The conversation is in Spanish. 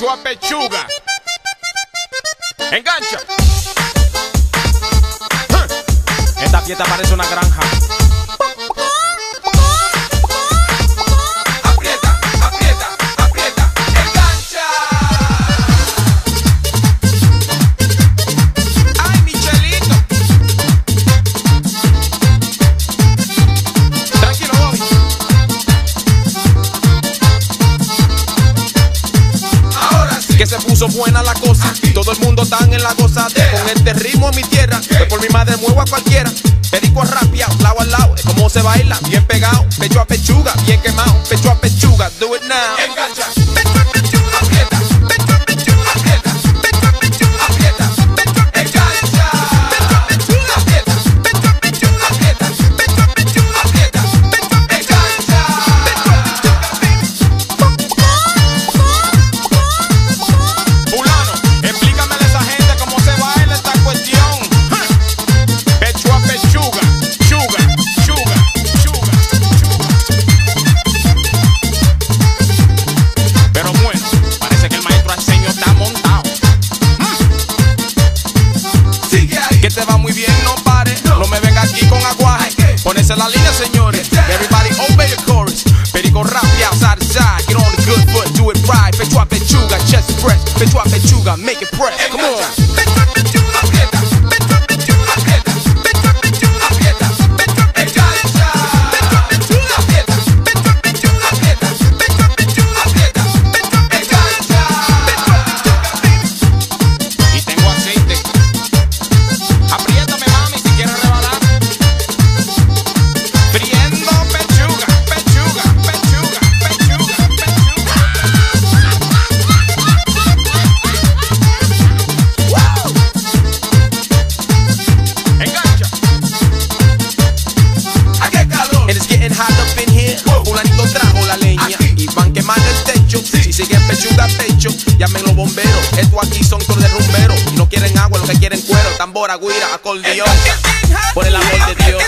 pecho a pechuga. Engancha. Esta fiesta parece una granja. Aprieta, aprieta, aprieta, engancha. Ay, Michelito. Tranquilo, Bobby. Ahora sí que se puso buena la cosa. Todo el mundo tan en la gozadera. Con este ritmo en mi tierra, que por mi madre muevo a cualquiera. Perico rapeado, lado al lado, es como se baila, bien pegado. Pecho a pechuga, bien quemado. Pecho a pechuga, do it now. Engancha. Pecho a pechuga, aprieta. Pecho a pechuga, aprieta. Pecho a pechuga, aprieta. Engancha. Pecho a pechuga, aprieta. Pecho a pechuga, aprieta. Pecho a pechuga, aprieta. Pecho a engancha. Fulano, explícame a esa gente cómo se baila esta cuestión. Pecho a pechuga, chuga, chuga, chuga, chuga. Pero bueno, parece que el maestro Arsenio está montado. Sigue ahí, que te va muy bien, no pare. No me venga aquí con aguaje. Ponese la línea, señores. Everybody obey the chorus. Perico rapeado, side to side. Get on the good foot, do it right. Pecho a pechuga, chest press. Pecho a pechuga, make it press. Come on. Pecho a pechuga, aprieta. Pecho a pechuga, aprieta. Pecho a pechuga, aprieta. Pecho a engancha. Pecho a pechuga, aprieta. Pecho a pechuga, aprieta. Pecho a pechuga, aprieta. Pecho a engancha. Pecho a pechuga. Y tengo aceite. Apriétame, mami, si quieres rebalar. Friendo pechuga, pechuga, pechuga, pechuga, pechuga. Engancha. ¡Ay, qué calor! And it's getting hot up in here. Fulanito trajo la leña y van quemando el techo. Si siguen pechuga a pecho, llamen los bomberos. Esto aquí son todos de rumberos. Y no quieren agua, lo que quieren cuero. Tambora, guira, acordeón. Por el amor de Dios.